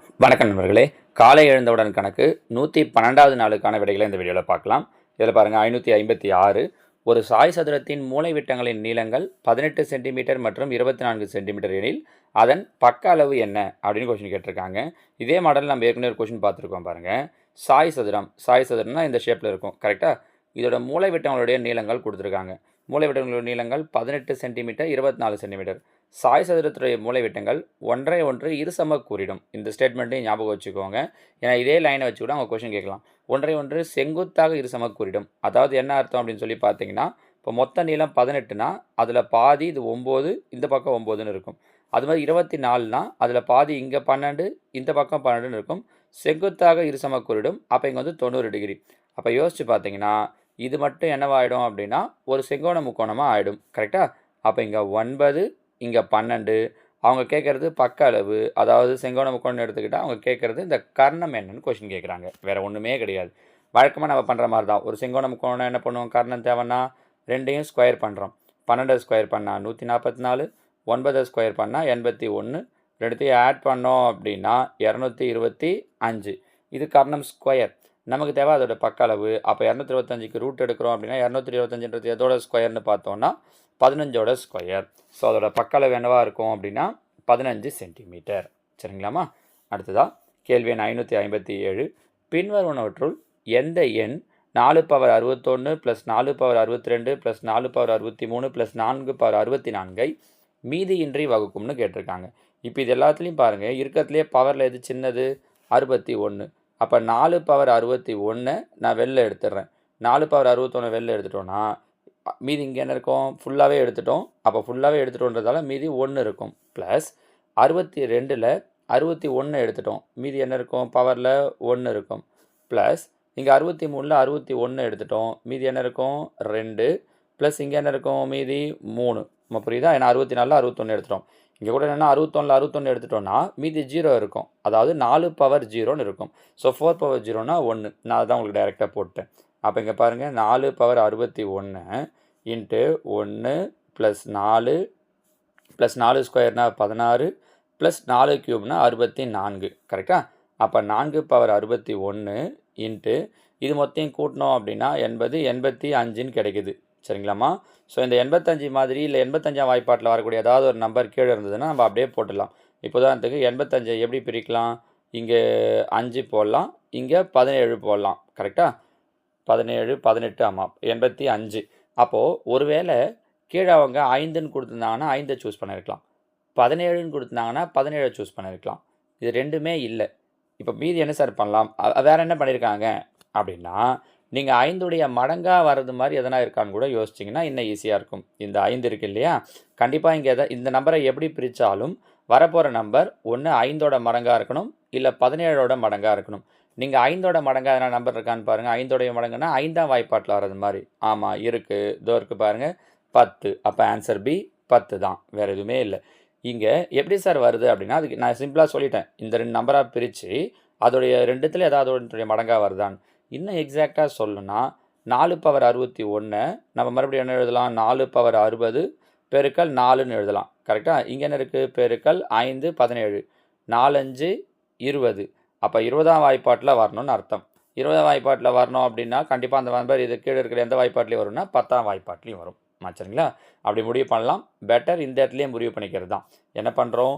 வணக்கம் நண்பர்களே. காலை எழுந்தவுடன் கணக்கு 112வது நாளுக்கான விடைகளை இந்த வீடியோவில் பார்க்கலாம். இதில் பாருங்கள் 556. ஒரு சாய் சதுரத்தின் மூலை விட்டங்களின் நீளங்கள் 18 சென்டிமீட்டர் மற்றும் 24 சென்டிமீட்டர் எனில் அதன் பக்க அளவு என்ன அப்படின்னு கொஸ்டின் கேட்டிருக்காங்க. இதே மாடல் நம்ம ஏற்கனவே ஒரு கொஸ்டின் பார்த்துருக்கோம் பாருங்கள். சாய் சதுரம்னா இந்த ஷேப்பில் இருக்கும் கரெக்டாக. இதோட மூலை விட்டங்களுடைய நீளங்கள் கொடுத்துருக்காங்க. மூலை விட்டங்களுடைய நீளங்கள் 18 சென்டிமீட்டர் 24 சென்டிமீட்டர். சாய் சதுரத்துடைய மூலை விட்டங்கள் ஒன்றை ஒன்று இருசம கூறிடும். இந்த ஸ்டேட்மெண்ட்டையும் ஞாபகம் வச்சுக்கோங்க. ஏன்னா இதே லைனை வச்சு கூட அவங்க கொஸ்டின் கேட்கலாம். ஒன்றை ஒன்று செங்குத்தாக இருசம கூறிடும். அதாவது என்ன அர்த்தம் அப்படின்னு சொல்லி பார்த்தீங்கன்னா, இப்போ மொத்த நீளம் 18னா அதில் பாதி இது 9, இந்த பக்கம் 9ன்னு இருக்கும். அது மாதிரி 24னா அதில் பாதி இங்கே 12, இந்த பக்கம் 12ன்னு இருக்கும். செங்குத்தாக இருசம கூறிடும். அப்போ இங்கே வந்து 90 டிகிரி. அப்போ யோசிச்சு பார்த்தீங்கன்னா இது மட்டும் என்னவாயிடும் அப்படின்னா ஒரு செங்கோண முக்கோணமாக ஆகிடும் கரெக்டாக. அப்போ இங்கே 9, இங்கே 12. அவங்க கேட்குறது பக்க அளவு, அதாவது செங்கோண முக்கோணம் எடுத்துக்கிட்டால் அவங்க கேட்குறது இந்த கர்ணம் என்னன்னு கொஸ்டின் கேட்குறாங்க. வேறு ஒன்றுமே கிடையாது. வழக்கமாக நம்ம பண்ணுற மாதிரி தான். ஒரு செங்கோண முக்கோணம் என்ன பண்ணுவோம், கர்ணம் தேவைன்னா ரெண்டையும் ஸ்கொயர் பண்ணுறோம். 12 ஸ்கொயர் பண்ணால் 144, 9 ஸ்கொயர் பண்ணால் 81, ரெண்டுத்தையும் ஆட் பண்ணோம் அப்படின்னா 225. இது கர்ணம் ஸ்கொயர். நமக்கு தேவை அதோட பக்க அளவு. அப்போ 225க்கு ரூட் எடுக்கிறோம் அப்படின்னா 225ன்றது எதோட ஸ்கொயர்னு பார்த்தோன்னா 15ஓட ஸ்கொயர். ஸோ அதோட பக்க அளவு என்னவாக இருக்கும் அப்படின்னா 15 சென்டிமீட்டர். சரிங்களாமா. அடுத்ததாக கேள்வி எண் 557. பின்வருவனவற்றுள் எந்த எண் 4/61 + 4/62 + 4/63 + 4/64 மீதியின்றி வகுக்கும்னு கேட்டிருக்காங்க. இப்போ இது எல்லாத்துலேயும் பாருங்கள், இருக்கிறதுலே பவரில் எது சின்னது, 61. அப்போ 4/61 நான் வெளில எடுத்துடுறேன். 4/61 வெளில எடுத்துட்டோன்னா மீதி இங்கே என்ன இருக்கும், ஃபுல்லாகவே எடுத்துட்டோம். அப்போ ஃபுல்லாகவே எடுத்துட்டோன்றதால மீதி 1 இருக்கும். ப்ளஸ் 62ல் 61 எடுத்துட்டோம். மீதி என்ன இருக்கும், பவரில் 1 இருக்கும். ப்ளஸ் இங்கே 63ல் 61 எடுத்துட்டோம். மீதி என்ன இருக்கும், 2. ப்ளஸ் இங்கே என்ன இருக்கும், மீதி 3. நம்ம புரியுதா? ஏன்னா 64ல் 61 எடுத்துட்டோம். இங்கே கூட என்னென்னா 61ல் 61 எடுத்துட்டோன்னா மீதி 0 இருக்கும். அதாவது 4/0ன்னு இருக்கும். ஸோ 4/0னா 1. நான் அதுதான் உங்களுக்கு டைரெக்டாக போட்டேன். அப்போ இங்கே பாருங்கள், 4/61 இன்ட்டு 1 + 4 + 4 ஸ்கொயர்னா 16 + 4 க்யூப்னா 64 கரெக்டாக. அப்போ 4/61 இன்ட்டு இது மொத்தம் கூட்டினோம் அப்படின்னா 80, 85ன்னு கிடைக்குது. சரிங்களாம்மா. ஸோ இந்த 85 மாதிரி இல்லை 85ஆம் வாய்ப்பாட்டில் வரக்கூடிய ஏதாவது ஒரு நம்பர் கீழே இருந்ததுன்னா நம்ம அப்படியே போட்டுடலாம். இப்போ உதாரணத்துக்கு 85 எப்படி பிரிக்கலாம், இங்கே 5 போடலாம், இங்கே 17 போடலாம் கரெக்டாக. 17, 18, ஆமாம் 85. அப்போது ஒருவேளை கீழே அவங்க 5ன்னு கொடுத்துருந்தாங்கன்னா 5 சூஸ் பண்ணியிருக்கலாம். 17ன்னு கொடுத்துருந்தாங்கன்னா 17 சூஸ் பண்ணியிருக்கலாம். இது ரெண்டுமே இல்லை. இப்போ மீதி என்ன சார் பண்ணலாம், வேறு என்ன பண்ணியிருக்காங்க அப்படின்னா, நீங்கள் 5உடைய மடங்காக வர்றது மாதிரி எதனா இருக்கான்னு கூட யோசிச்சிங்கன்னா இன்னும் ஈஸியாக இருக்கும். இந்த 5 இருக்குது இல்லையா, கண்டிப்பாக இங்கே இந்த நம்பரை எப்படி பிரித்தாலும் வரப்போகிற நம்பர் ஒன்று 5ஓட மடங்காக இருக்கணும், இல்லை 17ஓட மடங்காக இருக்கணும். நீங்கள் 5ஓட மடங்காக எதனா நம்பர் இருக்கான்னு பாருங்கள். 5ஓடைய மடங்குன்னா 5ஆம் வாய்ப்பாட்டில் வர்றது மாதிரி. ஆமாம் இருக்குது, இதோ இருக்குது பாருங்கள், 10. அப்போ ஆன்சர் பி 10 தான், வேறு எதுவுமே இல்லை. இங்கே எப்படி சார் வருது அப்படின்னா, அதுக்கு நான் சிம்பிளாக சொல்லிட்டேன். இந்த 2 நம்பராக பிரித்து அதோடைய 2த்தில் ஏதாவது ஒன்றுடைய மடங்காக வருதான்னு. இன்னும் எக்ஸாக்டாக சொல்லணும்னா 4/61 நம்ம மறுபடியும் என்ன எழுதலாம், 4/60 பெருக்கல் 4ன்னு எழுதலாம் கரெக்டாக. இங்கே என்ன இருக்குது, பெருக்கல் 5 17, 4 5 20. அப்போ 20ஆம் வாய்ப்பாட்டில் வரணும்னு அர்த்தம். 20ஆம் வாய்ப்பாட்டில் வரணும் அப்படின்னா கண்டிப்பாக அந்த நம்பர் இது கீழே இருக்கிற எந்த வாய்ப்பாட்லேயும் வரும்னா 10ஆம் வாய்ப்பாட்லேயும் வரும். சரிங்களா. அப்படி முடிவு பண்ணலாம். பெட்டர் இந்த இடத்துலேயே முடிவு பண்ணிக்கிறது தான். என்ன பண்ணுறோம்,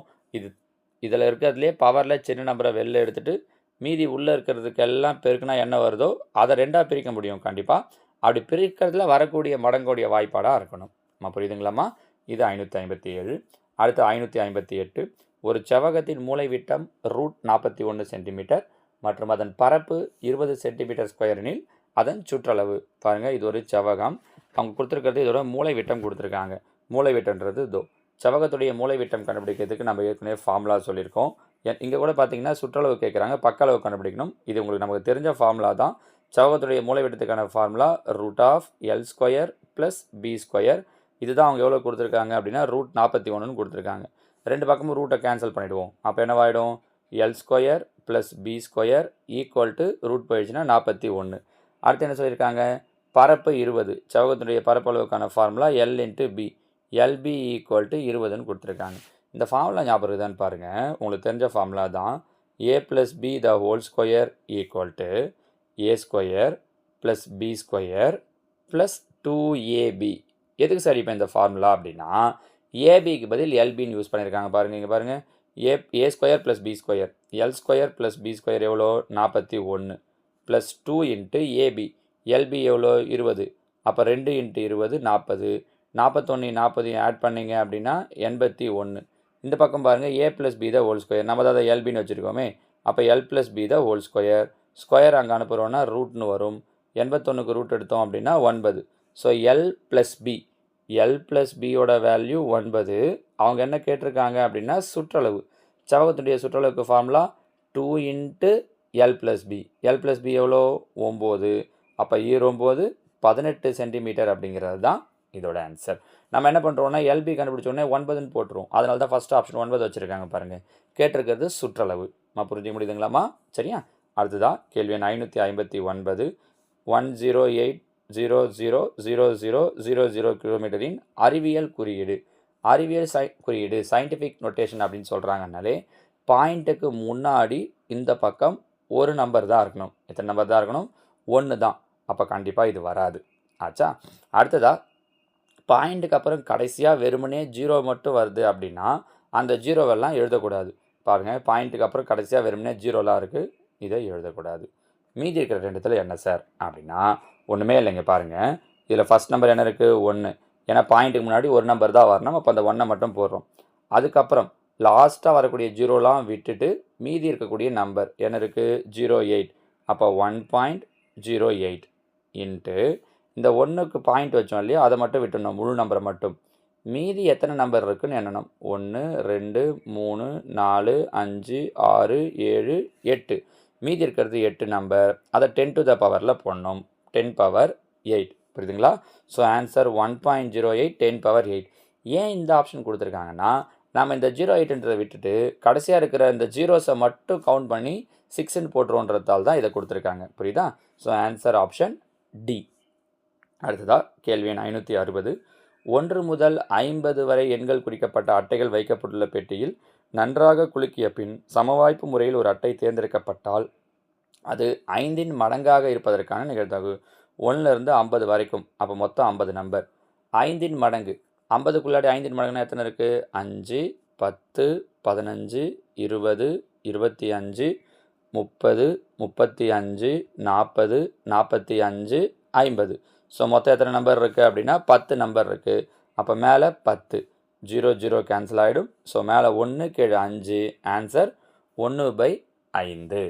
இதில் இருக்கிறதுலே பவரில் சின்ன நம்பரை வெளில எடுத்துகிட்டு மீதி உள்ளே இருக்கிறதுக்கு எல்லாம் பெருக்குனா என்ன வருதோ அதை 2ஆக பிரிக்க முடியும் கண்டிப்பாக. அப்படி பிரிக்கிறதுல வரக்கூடிய மடங்குடைய வாய்ப்பாடாக இருக்கணும். புரியுதுங்களாம்மா. இது 557. அடுத்து 558. ஒரு செவ்வகத்தின் மூலை விட்டம் √41 சென்டிமீட்டர் மற்றும் அதன் பரப்பு 20 சென்டிமீட்டர் ஸ்கொயரினில் அதன் சுற்றளவு. பாருங்கள், இது ஒரு செவ்வகம். அவங்க கொடுத்துருக்கிறது இதோட மூலை விட்டம் கொடுத்துருக்காங்க. மூலை விட்டம்ன்றது இதோ. செவ்வகத்துடைய மூலை விட்டம் கண்டுபிடிக்கிறதுக்கு நம்ம ஏற்கனவே ஃபார்முலா சொல்லியிருக்கோம். இங்கே கூட பார்த்தீங்கன்னா சுற்றளவு கேட்குறாங்க, பக்க அளவு கண்டுபிடிக்கணும். இது உங்களுக்கு நமக்கு தெரிஞ்ச ஃபார்முலா தான். செவ்வகத்துடைய மூலை விட்டத்துக்கான ஃபார்முலா √L² + B². இதுதான் அவங்க எவ்வளோ கொடுத்துருக்காங்க அப்படின்னா √41ன்னு கொடுத்துருக்காங்க. 2 பக்கமும் ரூட்டை கேன்சல் பண்ணிவிடுவோம். அப்போ என்னவாயிடும், L² + B² = ரூட் போயிடுச்சுன்னா 41. அடுத்து என்ன சொல்லியிருக்காங்க, பரப்பு 20. செவ்வகத்துடைய பரப்பளவுக்கான ஃபார்முலா L × B. LB = 20ன்னு கொடுத்துருக்காங்க. இந்த ஃபார்முலா ஞாபகம் இருக்குதான்னு பாருங்கள். உங்களுக்கு தெரிஞ்ச ஃபார்முலா தான். a plus b the whole square equal to a square plus b square plus 2ab. எதுக்கு சார் இப்போ இந்த ஃபார்முலா அப்படின்னா ஏபிக்கு பதில் எல்பின்னு யூஸ் பண்ணியிருக்காங்க பாருங்கள். இங்கே பாருங்கள், a square plus b square, l square plus b square எவ்வளோ 41 ப்ளஸ் 2 இன்ட்டு ஏபி, எல்பி எவ்வளோ 20, அப்போ 2 இன்ட்டு 20 40, 41 40 ஆட் பண்ணிங்க அப்படின்னா 81. இந்த பக்கம் பாருங்கள், a plus b the whole square, நம்ம தான் எல்பின்னு வச்சுருக்கோமே, அப்போ l plus b the whole square, square அங்கே அனுப்புகிறோன்னா ரூட்னு வரும், 81க்கு ரூட் எடுத்தோம் அப்படின்னா 9. So l plus b, l plus பியோட வேல்யூ 9. அவங்க என்ன கேட்டிருக்காங்க அப்படின்னா சுற்றளவு, செவ்வகத்துடைய சுற்றளவுக்கு formula 2 into l plus b, l plus b எவ்வளோ 9, அப்போ 9 18 சென்டிமீட்டர் அப்படிங்கிறது தான் இதோட ஆன்சர். நம்ம என்ன பண்ணுறோன்னா எல்பி கண்டுபிடிச்சோடனே 9ன்னு போட்டுருவோம். அதனால தான் ஃபஸ்ட் ஆப்ஷன் 9 வச்சுருக்காங்க பாருங்கள். கேட்டிருக்கிறது சுற்றளவு. நான் புரிஞ்சிக்க முடியுதுங்களாம்மா? சரியா? அடுத்ததான் கேள்வி எண் 559. 108,00,00,00 கிலோமீட்டரின் அறிவியல் குறியீடு, அறிவியல் குறியீடு சயின்டிஃபிக் நோட்டேஷன் அப்படின்னு சொல்கிறாங்கனாலே பாயிண்ட்டுக்கு முன்னாடி இந்த பக்கம் ஒரு நம்பர் தான் இருக்கணும். எத்தனை நம்பர் தான் இருக்கணும்? 1 தான். அப்போ கண்டிப்பாக இது வராது. ஆச்சா? அடுத்ததாக பாயிண்ட்டுக்கு அப்புறம் கடைசியாக வெறுமனே 0 மட்டும் வருது அப்படின்னா அந்த 0வெல்லாம் எழுதக்கூடாது. பாருங்கள், பாயிண்ட்டுக்கு அப்புறம் கடைசியாக வெறுமனே 0லாம் இருக்குது, இதை எழுதக்கூடாது. மீதி இருக்கிற ரெண்டுத்தில் என்ன சார் அப்படின்னா ஒன்றுமே இல்லைங்க. பாருங்கள், இதில் ஃபஸ்ட் நம்பர் என்ன இருக்குது? 1. ஏன்னா பாயிண்ட்டுக்கு முன்னாடி ஒரு நம்பர் தான் வரணும், அப்போ அந்த 1 மட்டும் போடுறோம். அதுக்கப்புறம் லாஸ்ட்டாக வரக்கூடிய 0லாம் விட்டுட்டு மீதி இருக்கக்கூடிய நம்பர் என்ன இருக்குது? 08. அப்போ 1.08 இன்ட்டு இந்த 1க்கு பாயிண்ட் வச்சோம் இல்லையா, அதை மட்டும் விட்டுணும், முழு நம்பரை மட்டும். மீதி எத்தனை நம்பர் இருக்குதுன்னு எண்ணணும். 1 2 3 4 5 6 7 8. மீதி இருக்கிறது 8 நம்பர். அதை 10 to the பவரில் போடணும், 10 power 8. புரியுதுங்களா? So answer 1.08 10 power 8. ஏன் இந்த ஆப்ஷன் கொடுத்துருக்காங்கன்னா நாம் இந்த 08ன்றதை விட்டுட்டு கடைசியாக இருக்கிற இந்த ஜீரோஸை மட்டும் கவுண்ட் பண்ணி 6ன்னு போட்டுருவோன்றதால் தான் இதை கொடுத்துருக்காங்க. புரியுதா? So answer option D. அடுத்ததாக கேள்வி எண் 560. 1 முதல் 50 வரை எண்கள் குறிக்கப்பட்ட அட்டைகள் வைக்கப்பட்டுள்ள பெட்டியில் நன்றாக குலுக்கிய பின் சமவாய்ப்பு முறையில் ஒரு அட்டை தேர்ந்தெடுக்கப்பட்டால் அது 5ன் மடங்காக இருப்பதற்கான நிகழ்தகவு. 1லேருந்து 50 வரைக்கும், அப்போ மொத்தம் 50 நம்பர். 5ன் மடங்கு, 50க்குள்ளாடி 5ன் மடங்குனா எத்தனை இருக்குது? 5 10 15 20 25 30 35 40 45 50. ஸோ மொத்தம் எத்தனை நம்பர் இருக்குது அப்படின்னா 10 நம்பர் இருக்குது. அப்போ மேலே 10, 0 0 கேன்சல் ஆகிடும். ஸோ மேலே 1 கீழே 5, ஆன்சர் 1/5.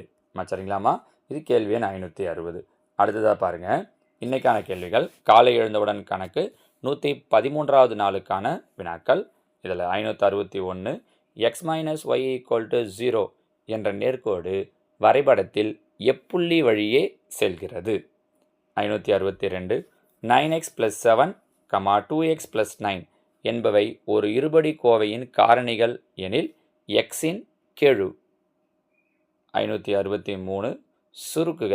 சரிங்களாம்மா? இது கேள்வி எண் 560. அடுத்ததாக பாருங்கள், இன்றைக்கான கேள்விகள். காலை எழுந்தவுடன் கணக்கு 113வது நாளுக்கான வினாக்கள். இதில் 561, x - y = 0 என்ற நேர்கோடு வரைபடத்தில் எப்புள்ளி வழியே செல்கிறது. 562, 9x + 7, 2x + 9 என்பவை ஒரு இருபடி கோவையின் காரணிகள் எனில் எக்ஸின் கெழு. 563, சுருக்குக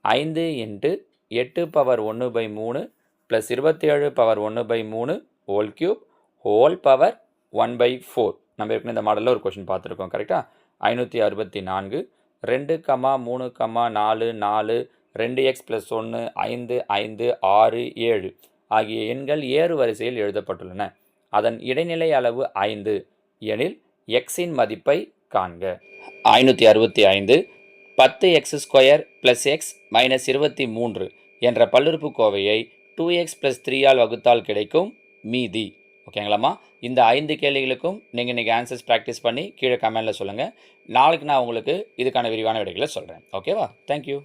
5 × 8⁻⁴ + 27⁻⁴ ஹோல் கியூப் ஹோல் பவர் 1/4. நம்ம ஏற்கனவே இந்த மாடலில் ஒரு கொஷின் பார்த்துருக்கோம். கரெக்டாக? 564, 2, 3, 4, 4, 2x + 1, 5, 5, 6, 7 ஆகிய எண்கள் ஏறு வரிசையில் எழுதப்பட்டுள்ளன. அதன் இடைநிலை அளவு 5 எனில் எக்ஸின் மதிப்பை காண்க. 565, 10x² + x - 23 என்ற பல்லுறுப்புக்கோவையை 2x + 3 ஆல் வகுத்தால் கிடைக்கும் மீதி. ஓகேங்களாம்மா? இந்த 5 கேள்விகளுக்கும் நீங்கள் இன்றைக்கி ஆன்சர்ஸ் ப்ராக்டிஸ் பண்ணி கீழே கமெண்டில் சொல்லுங்கள். நாளைக்கு நான் உங்களுக்கு இதுக்கான விரிவான விடைகளை சொல்கிறேன். ஓகேவா? தேங்க்யூ.